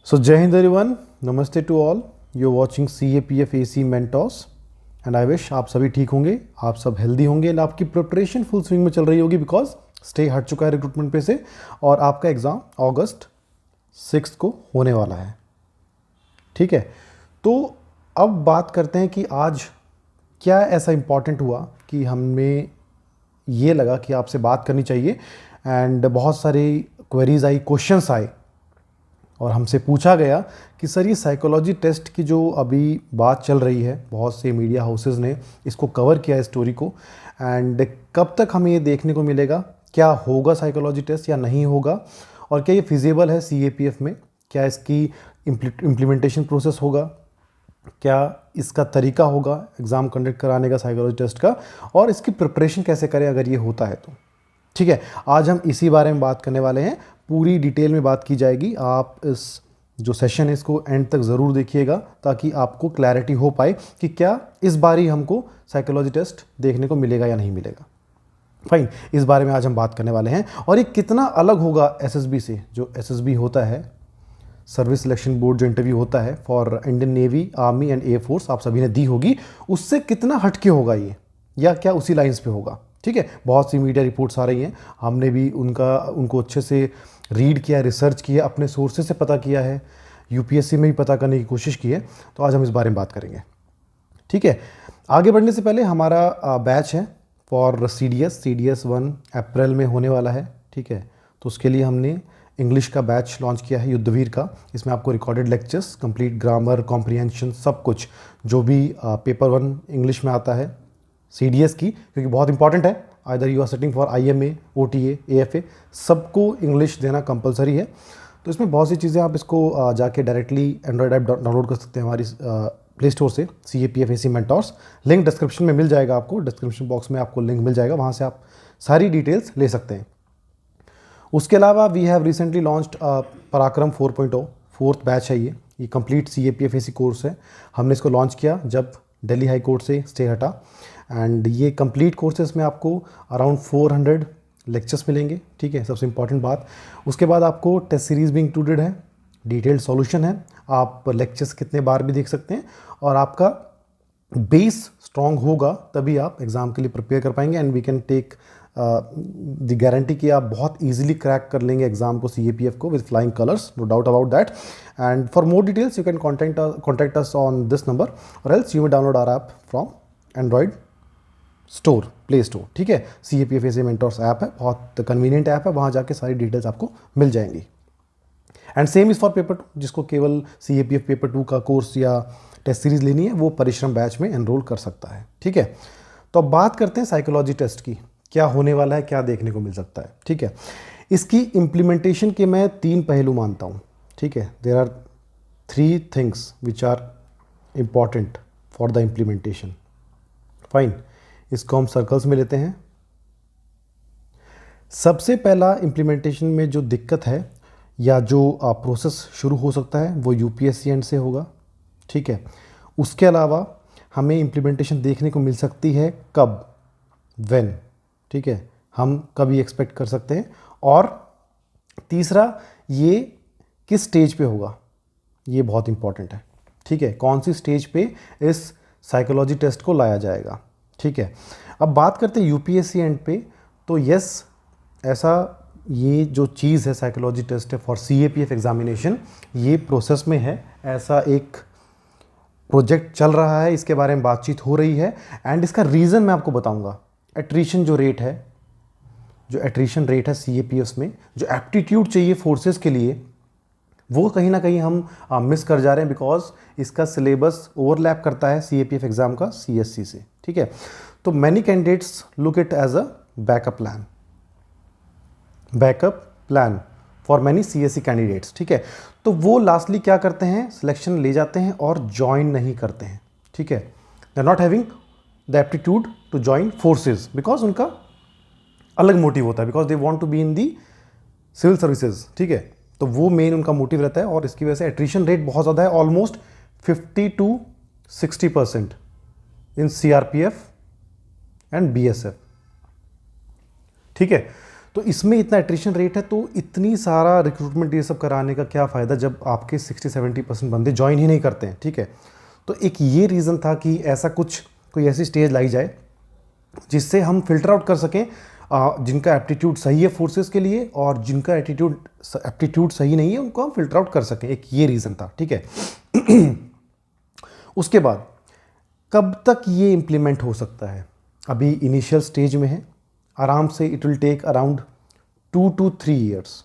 So Jai Hind everyone, Namaste to all. You're watching CAPF AC Mentors and I wish आप सभी ठीक होंगे, आप सब हेल्दी होंगे एंड आपकी प्रिपरेशन फुल स्विंग में चल रही होगी बिकॉज स्टे हट चुका है रिक्रूटमेंट पे से और आपका एग्ज़ाम अगस्त 6 को होने वाला है। ठीक है, तो अब बात करते हैं कि आज क्या ऐसा इम्पॉर्टेंट हुआ कि हमें ये लगा कि आपसे बात करनी चाहिए एंड बहुत सारी क्वेरीज आई, क्वेश्चंस आए और हमसे पूछा गया कि सर ये साइकोलॉजी टेस्ट की जो अभी बात चल रही है, बहुत से मीडिया हाउसेस ने इसको कवर किया है स्टोरी को, एंड कब तक हमें ये देखने को मिलेगा, क्या होगा साइकोलॉजी टेस्ट या नहीं होगा, और क्या ये फिजिबल है CAPF में, क्या इसकी इम्प्लीमेंटेशन प्रोसेस होगा, क्या इसका तरीका होगा एग्ज़ाम कंडक्ट कराने का साइकोलॉजी टेस्ट का, और इसकी प्रिपरेशन कैसे करें अगर ये होता है तो। ठीक है, आज हम इसी बारे में बात करने वाले हैं, पूरी डिटेल में बात की जाएगी। आप इस जो सेशन है इसको एंड तक ज़रूर देखिएगा ताकि आपको क्लैरिटी हो पाए कि क्या इस बार ही हमको साइकोलॉजी टेस्ट देखने को मिलेगा या नहीं मिलेगा। फाइन, इस बारे में आज हम बात करने वाले हैं और ये कितना अलग होगा SSB से। जो SSB होता है, सर्विस सिलेक्शन बोर्ड, जो इंटरव्यू होता है for Indian navy, army and air force, आप सभी ने दी होगी, उससे कितना हटके होगा ये, या क्या उसी लाइंस पे होगा। ठीक है, बहुत सी मीडिया रिपोर्ट्स आ रही हैं, हमने भी उनको अच्छे से रीड किया, रिसर्च किया, अपने सोर्सेज से पता किया है, UPSC में भी पता करने की कोशिश की है, तो आज हम इस बारे में बात करेंगे। ठीक है, आगे बढ़ने से पहले हमारा बैच है फॉर CDS 1 अप्रैल में होने वाला है। ठीक है, तो उसके लिए हमने इंग्लिश का बैच लॉन्च किया है, युद्धवीर का। इसमें आपको recorded lectures, complete grammar, comprehension, सब कुछ जो भी पेपर 1 इंग्लिश में आता है CDS की, क्योंकि बहुत इंपॉर्टेंट है, either you are setting for IMA, OTA, AFA, सबको इंग्लिश देना कंपलसरी है। तो इसमें बहुत सी चीज़ें आप इसको जाके डायरेक्टली एंड्रॉयड ऐप डाउनलोड कर सकते हैं हमारी प्ले स्टोर से, CAPF AC mentors. Link description में मिल जाएगा, आपको डिस्क्रिप्शन बॉक्स में आपको लिंक मिल जाएगा, वहाँ से आप सारी डिटेल्स ले सकते हैं। उसके अलावा वी हैव रिसेंटली लॉन्च्ड पराक्रम 4.0, फोर्थ बैच है ये कंप्लीट CAPF AC कोर्स है। हमने इसको लॉन्च किया जब दिल्ली हाई कोर्ट से स्टे हटा, एंड ये कंप्लीट कोर्सेज में आपको अराउंड 400 लेक्चर्स मिलेंगे। ठीक है, सबसे इंपॉर्टेंट बात। उसके बाद आपको टेस्ट सीरीज़ भी इंक्लूडेड है, डिटेल्ड सॉल्यूशन है, आप लेक्चर्स कितने बार भी देख सकते हैं, और आपका बेस स्ट्रॉन्ग होगा तभी आप एग्ज़ाम के लिए प्रिपेयर कर पाएंगे, and we can take the guarantee कि आप बहुत इजीली क्रैक कर लेंगे एग्जाम को, CAPF को, with flying colours, no doubt about that. And for more details you can contact us on this number, और else you may download our app from Android store, play store. ठीक है, CAPF AC mentors app है, बहुत convenient app है, वहाँ जाके सारी details आपको मिल जाएंगी। And same is for paper 2, जिसको केवल CAPF पेपर 2 का कोर्स या टेस्ट सीरीज़ लेनी है, वो परिश्रम बैच में एनरोल कर सकता है। ठीक है, तो अब बात करते हैं साइकोलॉजी टेस्ट की, क्या होने वाला है, क्या देखने को मिल सकता है। ठीक है, इसकी इम्प्लीमेंटेशन के मैं 3 पहलू मानता हूँ। ठीक है, there are 3 things which are important for the implementation. Fine, इसको हम सर्कल्स में लेते हैं। सबसे पहला इम्प्लीमेंटेशन में जो दिक्कत है या जो प्रोसेस शुरू हो सकता है वो UPSC एंड से होगा। ठीक है, उसके अलावा हमें इम्प्लीमेंटेशन देखने को मिल सकती है कब, व्हेन। ठीक है, हम कभी एक्सपेक्ट कर सकते हैं, और तीसरा ये किस स्टेज पे होगा, ये बहुत इंपॉर्टेंट है। ठीक है, कौन सी स्टेज पे इस साइकोलॉजी टेस्ट को लाया जाएगा। ठीक है, अब बात करते हैं UPSC एंड पे, तो यस, ऐसा ये जो चीज़ है साइकोलॉजी टेस्ट है फॉर CAPF एग्जामिनेशन, ये प्रोसेस में है, ऐसा एक प्रोजेक्ट चल रहा है, इसके बारे में बातचीत हो रही है, एंड इसका रीज़न मैं आपको बताऊंगा। एट्रीशन जो रेट है, जो एट्रीशन रेट है CAPF में, जो एप्टीट्यूड चाहिए फोर्सेस के लिए, वो कहीं ना कहीं हम मिस कर जा रहे हैं, बिकॉज इसका सिलेबस ओवरलैप करता है CAPF एग्जाम का CSC से। ठीक है, तो many candidates look it as a backup plan for many CSC candidates. ठीक है, तो वो लास्टली क्या करते हैं, सिलेक्शन ले जाते हैं और ज्वाइन नहीं करते हैं। ठीक है, they are not having the aptitude to join forces, because उनका अलग मोटिव होता है, because they want to be in the civil services. ठीक है, तो वो मेन उनका मोटिव रहता है, और इसकी वजह से एट्रीशन रेट बहुत ज़्यादा है, almost 50 to 60% in CRPF and BSF। ठीक है, तो इसमें इतना एट्रिशन रेट है, तो इतनी सारा रिक्रूटमेंट ये सब कराने का क्या फ़ायदा जब आपके 60-70% बंदे ज्वाइन ही नहीं करते हैं, ठीक है। तो एक ये रीज़न था कि ऐसा कुछ कोई ऐसी स्टेज लाई जाए जिससे हम फिल्टर आउट कर सकें जिनका एप्टीट्यूड सही है फोर्सेस के लिए, और जिनका एप्टीट्यूड सही नहीं है उनको हम फिल्टर आउट कर सकें। एक ये रीज़न था, ठीक है। उसके बाद कब तक ये इम्प्लीमेंट हो सकता है? अभी इनिशियल स्टेज में है, आराम से it will take around 2 to 3 years,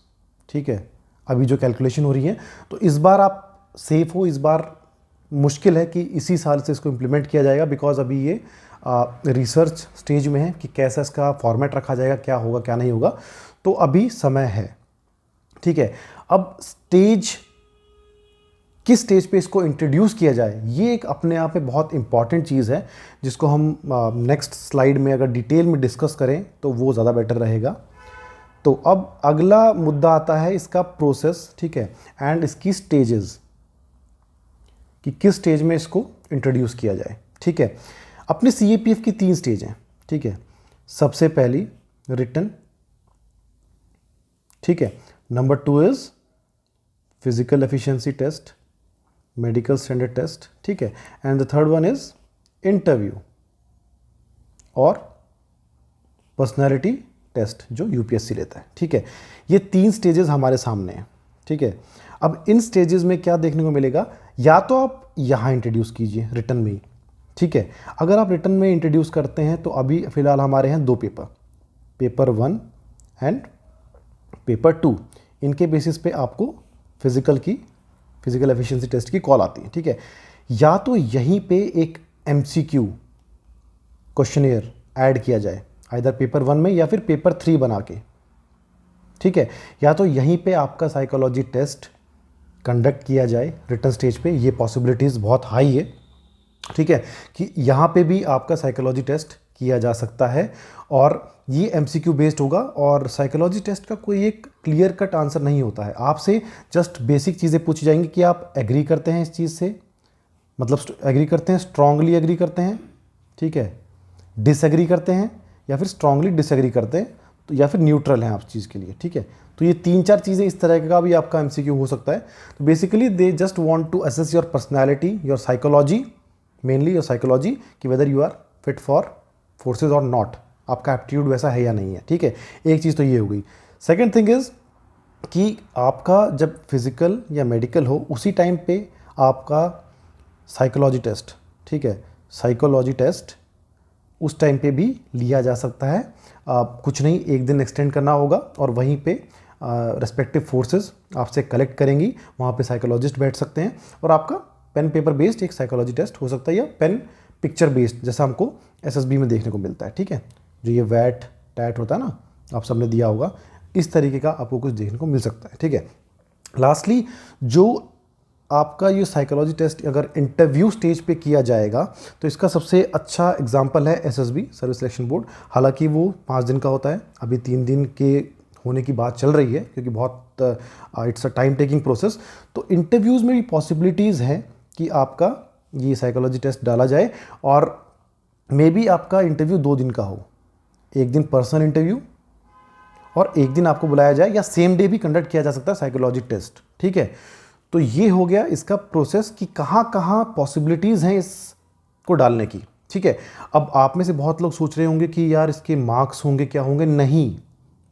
ठीक है, अभी जो कैलकुलेशन हो रही है। तो इस बार आप सेफ हो, इस बार मुश्किल है कि इसी साल से इसको इम्प्लीमेंट किया जाएगा, बिकॉज अभी ये रिसर्च स्टेज में है कि कैसा इसका फॉर्मेट रखा जाएगा, क्या होगा क्या नहीं होगा, तो अभी समय है, ठीक है। अब किस स्टेज पे इसको इंट्रोड्यूस किया जाए, ये एक अपने आप में बहुत इंपॉर्टेंट चीज़ है, जिसको हम नेक्स्ट स्लाइड में अगर डिटेल में डिस्कस करें तो वो ज़्यादा बेटर रहेगा। तो अब अगला मुद्दा आता है इसका प्रोसेस, ठीक है, एंड इसकी स्टेजेस, कि किस स्टेज में इसको इंट्रोड्यूस किया जाए, ठीक है। अपने CAPF की 3 स्टेज हैं, ठीक है। सबसे पहली रिटन, ठीक है। Number 2 is physical efficiency test, medical standard test, ठीक है, and the third one is interview और पर्सनालिटी टेस्ट जो UPSC लेता है, ठीक है। ये 3 स्टेजेस हमारे सामने हैं, ठीक है। अब इन स्टेजेस में क्या देखने को मिलेगा, या तो आप यहाँ इंट्रोड्यूस कीजिए रिटन में ही, ठीक है। अगर आप रिटन में इंट्रोड्यूस करते हैं तो अभी फ़िलहाल हमारे हैं 2 पेपर, पेपर 1 एंड पेपर 2। इनके बेसिस पे आपको फिजिकल एफिशिएंसी टेस्ट की कॉल आती है, ठीक है। या तो यहीं पे एक MCQ क्वेश्चनियर ऐड किया जाए, आइदर पेपर 1 में या फिर पेपर 3 बना के, ठीक है। या तो यहीं पे आपका साइकोलॉजी टेस्ट कंडक्ट किया जाए रिटन स्टेज पे, ये पॉसिबिलिटीज़ बहुत हाई है, ठीक है, कि यहाँ पे भी आपका साइकोलॉजी टेस्ट किया जा सकता है, और ये MCQ बेस्ड होगा। और साइकोलॉजी टेस्ट का कोई एक क्लियर कट आंसर नहीं होता है, आपसे जस्ट बेसिक चीज़ें पूछी जाएंगी कि आप एग्री करते हैं इस चीज़ से, मतलब एग्री करते हैं, स्ट्रांगली एग्री करते हैं, ठीक है, डिसएग्री करते हैं, या फिर स्ट्रांगली डिसएग्री करते हैं, तो या फिर न्यूट्रल हैं आप चीज़ के लिए, ठीक है। तो ये 3-4 चीज़ें इस तरह का भी आपका MCQ हो सकता है। तो basically they just want to assess your personality, your psychology, mainly your psychology, कि whether you are fit for forces और नॉट, आपका एप्टीट्यूड वैसा है या नहीं है, ठीक है। एक चीज़ तो ये हो गई। सेकेंड थिंग इज़ कि आपका जब फिज़िकल या मेडिकल हो उसी टाइम पे आपका साइकोलॉजी टेस्ट, ठीक है, साइकोलॉजी टेस्ट उस टाइम पे भी लिया जा सकता है। कुछ नहीं, एक दिन एक्सटेंड करना होगा और वहीं पे रेस्पेक्टिव फोर्सेस आपसे कलेक्ट करेंगी, वहाँ पे साइकोलॉजिस्ट बैठ सकते हैं, और आपका पेन पेपर बेस्ड एक साइकोलॉजी टेस्ट हो सकता है, या पेन पिक्चर बेस्ड जैसा हमको SSB में देखने को मिलता है, ठीक है। जो ये वैट टैट होता है ना, आप सबने दिया होगा, इस तरीके का आपको कुछ देखने को मिल सकता है, ठीक है। लास्टली, जो आपका ये साइकोलॉजी टेस्ट अगर इंटरव्यू स्टेज पे किया जाएगा तो इसका सबसे अच्छा एग्जांपल है SSB सर्विस सिलेक्शन बोर्ड। हालांकि वो 5 दिन का होता है, अभी 3 दिन के होने की बात चल रही है, क्योंकि बहुत it's a time taking process. तो इंटरव्यूज़ में भी पॉसिबिलिटीज़ हैं कि आपका ये साइकोलॉजी टेस्ट डाला जाए, और मे बी आपका इंटरव्यू 2 दिन का हो, एक दिन पर्सनल इंटरव्यू और एक दिन आपको बुलाया जाए, या सेम डे भी कंडक्ट किया जा सकता है साइकोलॉजी टेस्ट, ठीक है। तो ये हो गया इसका प्रोसेस कि कहाँ कहाँ पॉसिबिलिटीज़ हैं इसको डालने की, ठीक है। अब आप में से बहुत लोग सोच रहे होंगे कि यार इसके मार्क्स होंगे, क्या होंगे, नहीं,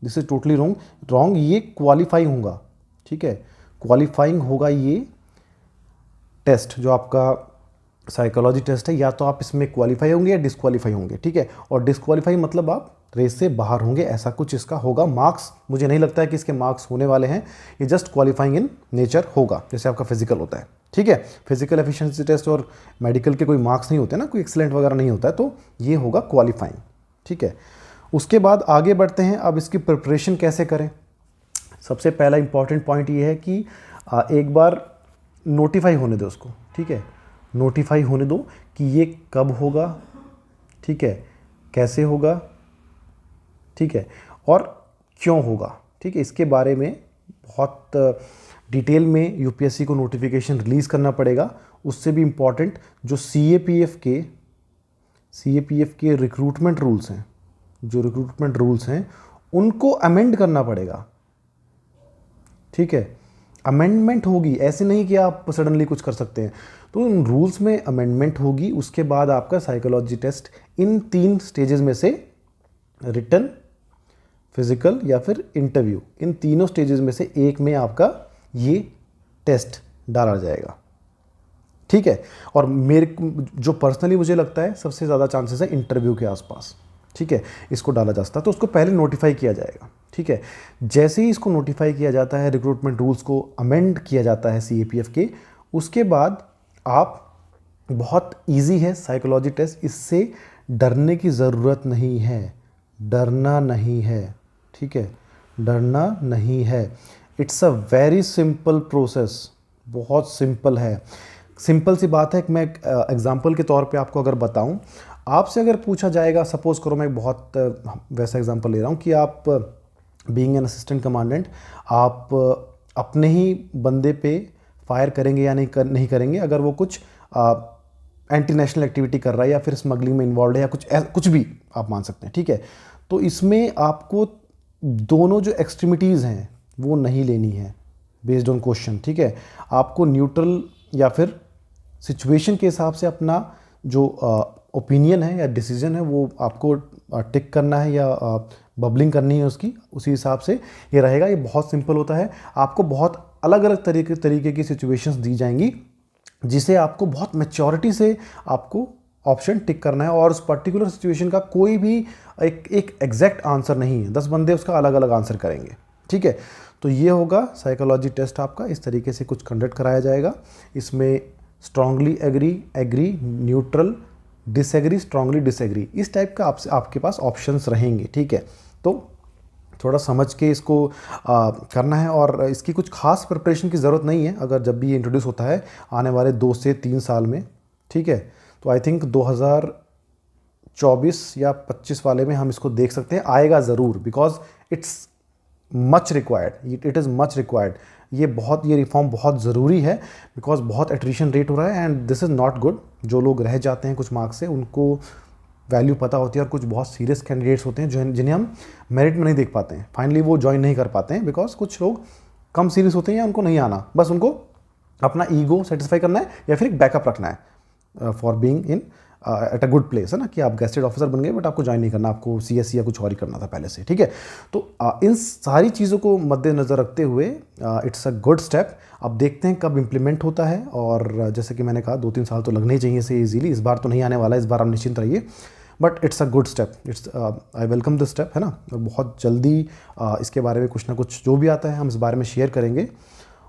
दिस इज टोटली रॉन्ग। ये क्वालिफाइंग होगा, ठीक है, क्वालिफाइंग होगा ये टेस्ट जो आपका साइकोलॉजी टेस्ट है, या तो आप इसमें क्वालिफाई होंगे या डिस्क्वालीफाई होंगे, ठीक है। और डिस्क्वालीफाई मतलब आप रेस से बाहर होंगे, ऐसा कुछ इसका होगा। मार्क्स मुझे नहीं लगता है कि इसके मार्क्स होने वाले हैं, ये जस्ट क्वालिफाइंग इन नेचर होगा, जैसे आपका फिजिकल होता है, ठीक है। फिजिकल एफिशिएंसी टेस्ट और मेडिकल के कोई मार्क्स नहीं होते ना, कोई एक्सीलेंट वगैरह नहीं होता है, तो ये होगा क्वालिफाइंग, ठीक है। उसके बाद आगे बढ़ते हैं, अब इसकी प्रिपरेशन कैसे करें। सबसे पहला इंपॉर्टेंट पॉइंट ये है कि एक बार नोटिफाई होने दो उसको, ठीक है, नोटिफाई होने दो कि ये कब होगा, ठीक है, कैसे होगा, ठीक है, और क्यों होगा, ठीक है। इसके बारे में बहुत डिटेल में यूपीएससी को नोटिफिकेशन रिलीज़ करना पड़ेगा। उससे भी इम्पॉर्टेंट जो सीएपीएफ के रिक्रूटमेंट रूल्स हैं, जो रिक्रूटमेंट रूल्स हैं उनको अमेंड करना पड़ेगा, ठीक है। अमेंडमेंट होगी, ऐसे नहीं कि आप सडनली कुछ कर सकते हैं। तो इन रूल्स में अमेंडमेंट होगी, उसके बाद आपका साइकोलॉजी टेस्ट इन 3 स्टेजेस में से रिटन, फिजिकल या फिर इंटरव्यू, इन तीनों स्टेजेस में से एक में आपका ये टेस्ट डाला जाएगा, ठीक है। और मेरे जो पर्सनली मुझे लगता है सबसे ज़्यादा चांसेस है इंटरव्यू के आसपास, ठीक है, इसको डाला जा सकता है। तो उसको पहले नोटिफाई किया जाएगा, ठीक है। जैसे ही इसको नोटिफाई किया जाता है, रिक्रूटमेंट रूल्स को अमेंड किया जाता है CAPF के, उसके बाद आप, बहुत इजी है साइकोलॉजी टेस्ट, इससे डरने की ज़रूरत नहीं है, डरना नहीं है, ठीक है, डरना नहीं है। It's a very simple process, बहुत सिंपल है। सिंपल सी बात है कि मैं एग्जांपल के तौर पे आपको अगर बताऊं, आपसे अगर पूछा जाएगा, सपोज करो मैं बहुत वैसा एग्जांपल ले रहा हूं कि आप बीइंग एन असिस्टेंट कमांडेंट, आप अपने ही बंदे पे फायर करेंगे या नहीं करेंगे अगर वो कुछ एंटी नेशनल एक्टिविटी कर रहा है या फिर स्मगलिंग में इन्वॉल्व है या कुछ भी आप मान सकते हैं, ठीक है। तो इसमें आपको दोनों जो एक्सट्रीमिटीज़ हैं वो नहीं लेनी है बेस्ड ऑन क्वेश्चन, ठीक है। आपको न्यूट्रल या फिर सिचुएशन के हिसाब से अपना जो ओपिनियन है या डिसीजन है वो आपको टिक करना है या बबलिंग करनी है उसकी, उसी हिसाब से ये रहेगा। ये बहुत सिंपल होता है। आपको बहुत अलग अलग तरीके की सिचुएशंस दी जाएंगी जिसे आपको बहुत मैच्योरिटी से आपको ऑप्शन टिक करना है, और उस पर्टिकुलर सिचुएशन का कोई भी एक एग्जैक्ट आंसर नहीं है, 10 बंदे उसका अलग अलग आंसर करेंगे, ठीक है। तो ये होगा साइकोलॉजी टेस्ट आपका, इस तरीके से कुछ कंडक्ट कराया जाएगा। इसमें strongly agree, neutral, disagree, strongly disagree, इस टाइप का आपके पास ऑप्शंस रहेंगे, ठीक है। तो थोड़ा समझ के इसको करना है, और इसकी कुछ खास प्रिपरेशन की ज़रूरत नहीं है अगर जब भी ये इंट्रोड्यूस होता है आने वाले 2 से 3 साल में, ठीक है। तो आई थिंक 2024 या 25 वाले में हम इसको देख सकते हैं, आएगा ज़रूर, because it's much required, it is much required. ये रिफॉर्म बहुत ज़रूरी है, बिकॉज बहुत एट्रिशन रेट हो रहा है and this is not good. जो लोग रह जाते हैं कुछ मार्क्स से, उनको वैल्यू पता होती है, और कुछ बहुत सीरियस कैंडिडेट्स होते हैं जिन्हें हम मेरिट में नहीं देख पाते हैं, फाइनली वो ज्वाइन नहीं कर पाते हैं, बिकॉज कुछ लोग कम सीरियस होते हैं या उनको नहीं आना, बस उनको अपना ईगो सेटिस्फाई करना है या फिर एक बैकअप रखना है for being in at a good place, है ना, कि आप गेस्टेड ऑफिसर बन गए बट आपको ज्वाइन नहीं करना, आपको CSC या कुछ और ही करना था पहले से, ठीक है। तो इन सारी चीज़ों को मद्देनज़र रखते हुए इट्स अ गुड स्टेप। अब देखते हैं कब इम्प्लीमेंट होता है, और जैसे कि मैंने कहा 2-3 साल तो लगने ही चाहिए इसे ईजीली, इस बार तो नहीं आने वाला, इस बार आप निश्चिंत रहिए, but it's a good step, it's I welcome this step, है ना। और बहुत जल्दी इसके बारे में कुछ ना कुछ जो भी आता है हम इस बारे में शेयर करेंगे।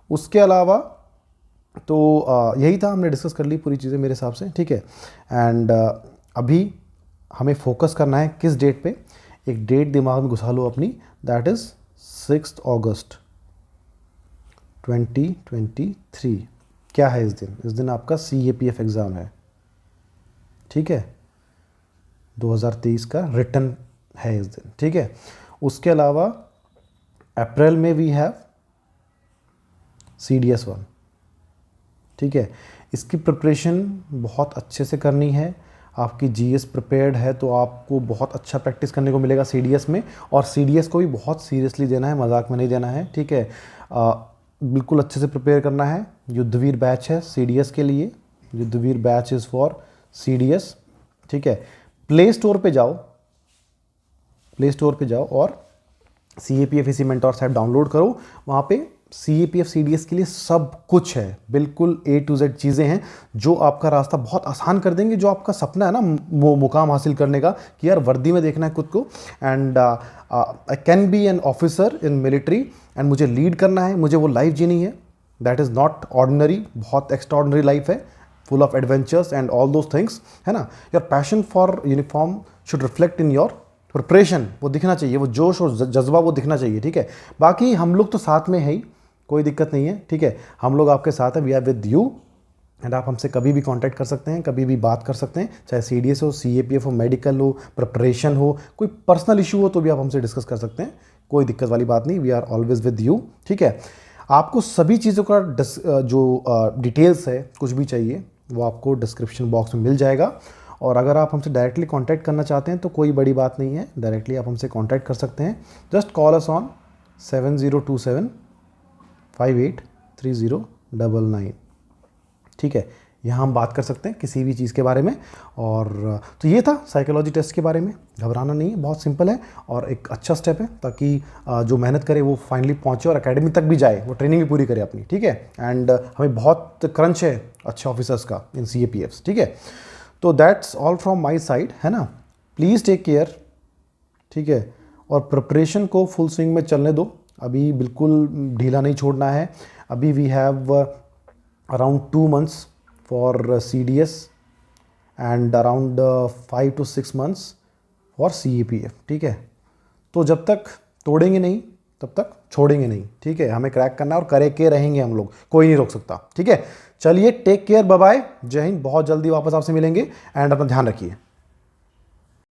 उसके अलावा तो यही था, हमने डिस्कस कर ली पूरी चीज़ें मेरे हिसाब से, ठीक है। एंड अभी हमें फोकस करना है किस डेट पे, एक डेट दिमाग में घुसा लो अपनी, दैट इज़ 6 अगस्त 2023। क्या है इस दिन? इस दिन आपका CAPF एग्ज़ाम है, ठीक है, 2023 का रिटन है इस दिन, ठीक है। उसके अलावा अप्रैल में वी हैव CDS 1, ठीक है। इसकी प्रिपरेशन बहुत अच्छे से करनी है। आपकी GS प्रिपेयर्ड है तो आपको बहुत अच्छा प्रैक्टिस करने को मिलेगा CDS में, और CDS को भी बहुत सीरियसली देना है, मजाक में नहीं देना है, ठीक है। बिल्कुल अच्छे से प्रिपेयर करना है। युद्धवीर बैच है CDS के लिए, Yudhveer batch is for CDS, ठीक है। प्ले स्टोर पे जाओ और CAPF AC mentors app download करो। वहाँ पे CAPF CDS के लिए सब कुछ है, बिल्कुल A to Z चीज़ें हैं जो आपका रास्ता बहुत आसान कर देंगे। जो आपका सपना है ना मुकाम हासिल करने का, कि यार वर्दी में देखना है खुद को, and I can be an officer in military, and मुझे लीड करना है, मुझे वो लाइफ जीनी है, दैट इज़ नॉट ऑर्डिनरी, बहुत एक्स्ट्रा ऑर्डिनरी लाइफ है, full of adventures and all those things, है ना। Your passion for uniform should reflect in your preparation, वो दिखना चाहिए, वो जोश और जज्बा वो दिखना चाहिए, ठीक है। बाकी हम लोग तो साथ में है ही, कोई दिक्कत नहीं है, ठीक है। हम लोग आपके साथ हैं, वी आर विद यू, एंड आप हमसे कभी भी कांटेक्ट कर सकते हैं, कभी भी बात कर सकते हैं, चाहे CDS हो, CAPF हो, मेडिकल हो, प्रिपरेशन हो, कोई पर्सनल इशू हो तो भी आप हमसे डिस्कस कर सकते हैं, कोई दिक्कत वाली बात नहीं, we are always with you, ठीक है। आपको सभी चीज़ों का जो डिटेल्स है, कुछ भी चाहिए वो आपको डिस्क्रिप्शन बॉक्स में मिल जाएगा, और अगर आप हमसे डायरेक्टली कांटेक्ट करना चाहते हैं तो कोई बड़ी बात नहीं है, डायरेक्टली आप हमसे कांटेक्ट कर सकते हैं। Just call us on 7027583099। ठीक है, यहाँ हम बात कर सकते हैं किसी भी चीज़ के बारे में। और तो ये था साइकोलॉजी टेस्ट के बारे में। घबराना नहीं है, बहुत सिंपल है और एक अच्छा स्टेप है, ताकि जो मेहनत करे वो फाइनली पहुँचे और एकेडमी तक भी जाए, वो ट्रेनिंग भी पूरी करे अपनी। ठीक है, एंड हमें बहुत क्रंच है अच्छे ऑफिसर्स का इन CAPFs। ठीक है, तो that's all from my side, है ना। Please take care. ठीक है, और प्रिपरेशन को फुल स्विंग में चलने दो, अभी बिल्कुल ढीला नहीं छोड़ना है। अभी we have around 2 months for CDS and around 5 to 6 months for CAPF। ठीक है, तो जब तक तोड़ेंगे नहीं तब तक छोड़ेंगे नहीं। ठीक है, हमें क्रैक करना है और करे के रहेंगे हम लोग, कोई नहीं रोक सकता। ठीक है, चलिए टेक केयर, बाय बाय, जय हिंद। बहुत जल्दी वापस आपसे मिलेंगे एंड अपना ध्यान रखिए।